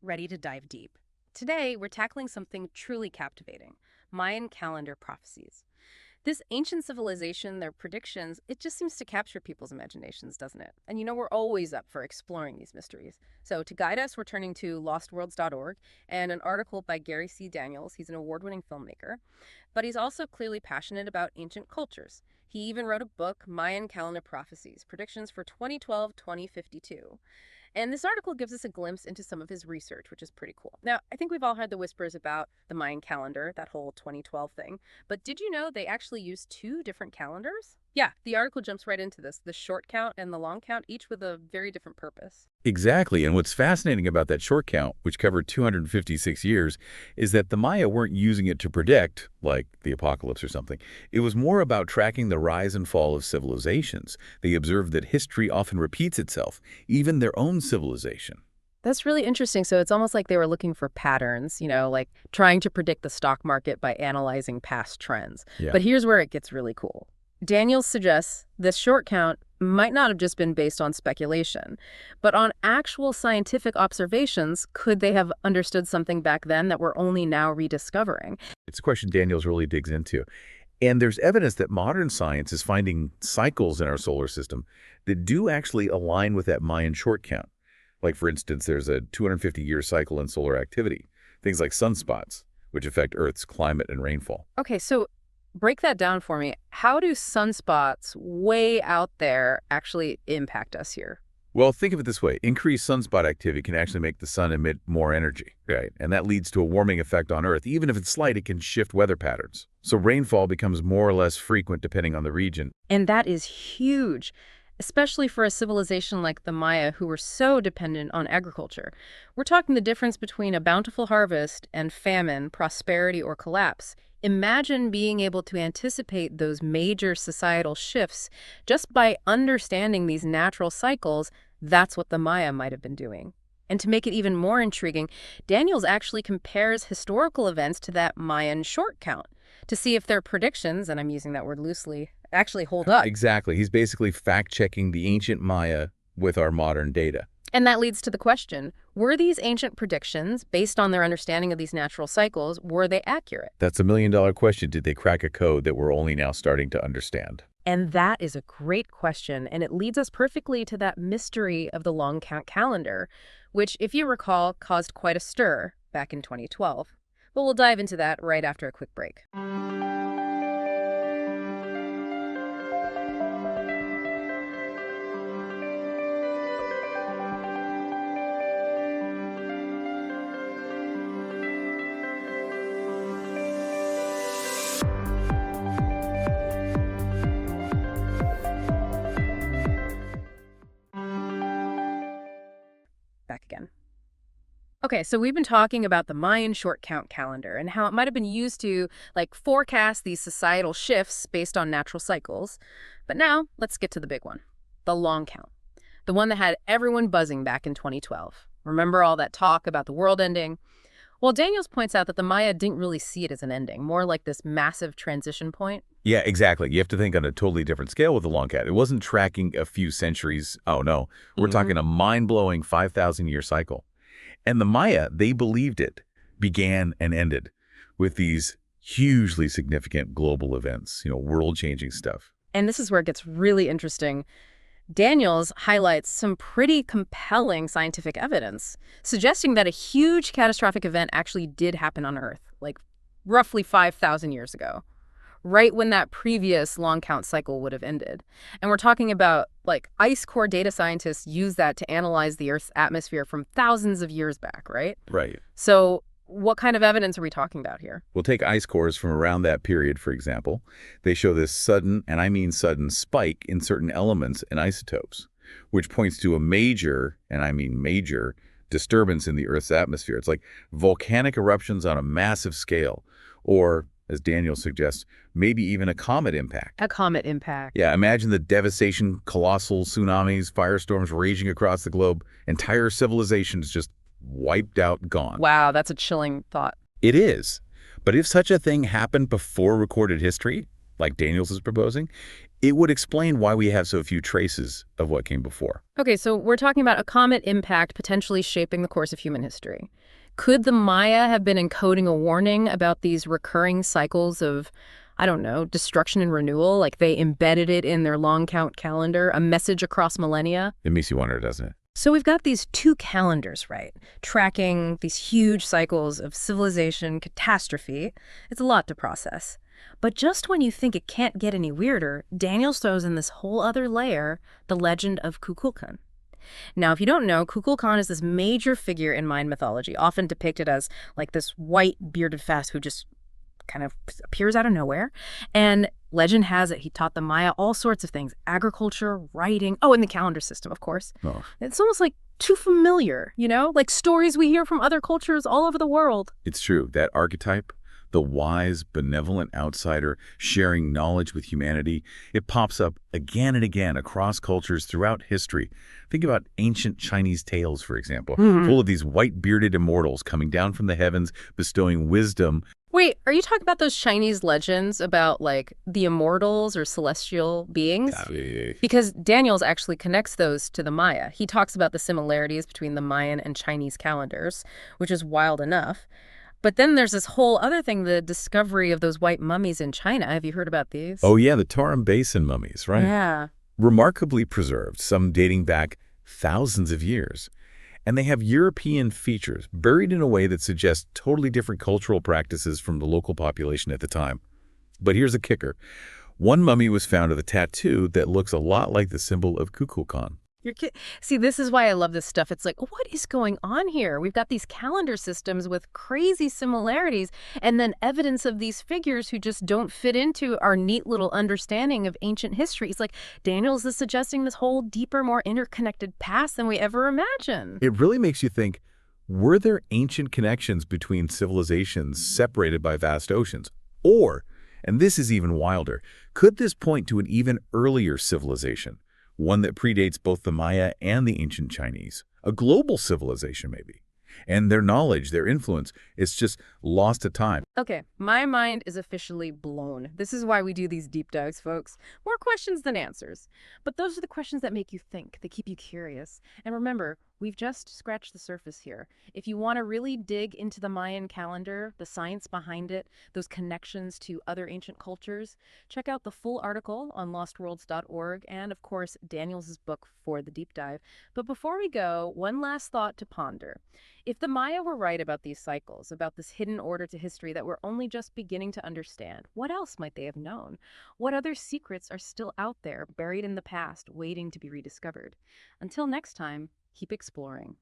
ready to dive deep. Today, we're tackling something truly captivating: Mayan calendar prophecies. This ancient civilization, their predictions, it just seems to capture people's imaginations, doesn't it? And we're always up for exploring these mysteries. So, to guide us, we're turning to LostWorlds.org and an article by Gary C. Daniels. He's an award winning filmmaker, but he's also clearly passionate about ancient cultures. He even wrote a book, Mayan Calendar Prophecies Predictions for 2012 2052. And this article gives us a glimpse into some of his research, which is pretty cool. Now, I think we've all heard the whispers about the Mayan calendar, that whole 2012 thing. But did you know they actually use two different calendars? Yeah, the article jumps right into this: the short count and the long count, each with a very different purpose. Exactly. And what's fascinating about that short count, which covered 256 years, is that the Maya weren't using it to predict, like the apocalypse or something. It was more about tracking the rise and fall of civilizations. They observed that history often repeats itself, even their own civilization. That's really interesting. So it's almost like they were looking for patterns, like trying to predict the stock market by analyzing past trends. Yeah. But here's where it gets really cool. Daniels suggests this short count might not have just been based on speculation, but on actual scientific observations. Could they have understood something back then that we're only now rediscovering? It's a question Daniels really digs into. And there's evidence that modern science is finding cycles in our solar system that do actually align with that Mayan short count. Like, for instance, there's a 250-year cycle in solar activity, things like sunspots, which affect Earth's climate and rainfall. Okay, so break that down for me. How do sunspots way out there actually impact us here? Well, think of it this way. Increased sunspot activity can actually make the sun emit more energy, right? And that leads to a warming effect on Earth. Even if it's slight, it can shift weather patterns. So rainfall becomes more or less frequent depending on the region. And that is huge, especially for a civilization like the Maya, who were so dependent on agriculture. We're talking the difference between a bountiful harvest and famine, prosperity, or collapse. Imagine being able to anticipate those major societal shifts just by understanding these natural cycles. That's what the Maya might have been doing. And to make it even more intriguing, Daniels actually compares historical events to that Mayan short count to see if their predictions, and I'm using that word loosely, actually hold up. Exactly. He's basically fact-checking the ancient Maya with our modern data. And that leads to the question, were these ancient predictions, based on their understanding of these natural cycles, were they accurate? That's a million-dollar question. Did they crack a code that we're only now starting to understand? And that is a great question, and it leads us perfectly to that mystery of the long count calendar, which, if you recall, caused quite a stir back in 2012. But we'll dive into that right after a quick break. Back again. Okay, so we've been talking about the Mayan short count calendar and how it might have been used to forecast these societal shifts based on natural cycles. But now let's get to the big one, the long count, the one that had everyone buzzing back in 2012. Remember all that talk about the world ending? Well, Daniels points out that the Maya didn't really see it as an ending, more like this massive transition point. Yeah, exactly. You have to think on a totally different scale with the long count. It wasn't tracking a few centuries. Oh, no. We're talking a mind-blowing 5,000-year cycle. And the Maya, they believed it began and ended with these hugely significant global events, world-changing stuff. And this is where it gets really interesting. Daniels highlights some pretty compelling scientific evidence, suggesting that a huge catastrophic event actually did happen on Earth, roughly 5,000 years ago, right when that previous long count cycle would have ended. And we're talking about, ice core data scientists use that to analyze the Earth's atmosphere from thousands of years back, right? Right. So what kind of evidence are we talking about here? We'll take ice cores from around that period, for example. They show this sudden, and I mean sudden, spike in certain elements and isotopes, which points to a major, and I mean major, disturbance in the Earth's atmosphere. It's like volcanic eruptions on a massive scale, or, as Daniel suggests, maybe even a comet impact. A comet impact. Yeah, imagine the devastation, colossal tsunamis, firestorms raging across the globe, entire civilizations just wiped out, gone. Wow, that's a chilling thought. It is. But if such a thing happened before recorded history, like Daniels is proposing, It would explain why we have so few traces of what came before. Okay, so we're talking about a comet impact potentially shaping the course of human history. Could the Maya have been encoding a warning about these recurring cycles of, I don't know, destruction and renewal? Like they embedded it in their long count calendar, a message across millennia? It makes you wonder, doesn't it? So we've got these two calendars, right? Tracking these huge cycles of civilization, catastrophe. It's a lot to process. But just when you think it can't get any weirder, Daniels throws in this whole other layer, the legend of Kukulkan. Now, if you don't know, Kukulkan is this major figure in Mayan mythology, often depicted as like this white bearded fast who just kind of appears out of nowhere. And legend has it he taught the Maya all sorts of things: agriculture, writing, oh, and the calendar system, of course. Oh, It's almost like too familiar, you know, like stories we hear from other cultures all over the world. it's true. That archetype, the wise, benevolent outsider sharing knowledge with humanity, it pops up again and again across cultures throughout history. Think about ancient Chinese tales, for example, full of these white-bearded immortals coming down from the heavens, bestowing wisdom. Wait, are you talking about those Chinese legends about like the immortals or celestial beings? Because Daniels actually connects those to the Maya. He talks about the similarities between the Mayan and Chinese calendars, which is wild enough. But then there's this whole other thing, the discovery of those white mummies in China. Have you heard about these? Oh yeah, the Toran Basin mummies, right? Yeah. Remarkably preserved, some dating back thousands of years. And they have European features buried in a way that suggests totally different cultural practices from the local population at the time. But here's a kicker. One mummy was found with a tattoo that looks a lot like the symbol of Kukulkan. See, this is why I love this stuff. It's like, what is going on here? We've got these calendar systems with crazy similarities and then evidence of these figures who just don't fit into our neat little understanding of ancient history. It's like Daniels is suggesting this whole deeper, more interconnected past than we ever imagined. It really makes you think, were there ancient connections between civilizations separated by vast oceans? Or, and this is even wilder, could this point to an even earlier civilization? One that predates both the Maya and the ancient Chinese, a global civilization maybe. And their knowledge, their influence, is just lost to time. Okay, my mind is officially blown. This is why we do these deep dives, folks. More questions than answers. But those are the questions that make you think, that keep you curious. And remember, we've just scratched the surface here. If you want to really dig into the Mayan calendar, the science behind it, those connections to other ancient cultures, check out the full article on LostWorlds.org and, of course, Daniels' book for the deep dive. But before we go, one last thought to ponder. If the Maya were right about these cycles, about this hidden order to history that we're only just beginning to understand, what else might they have known? What other secrets are still out there, buried in the past, waiting to be rediscovered? Until next time, keep exploring.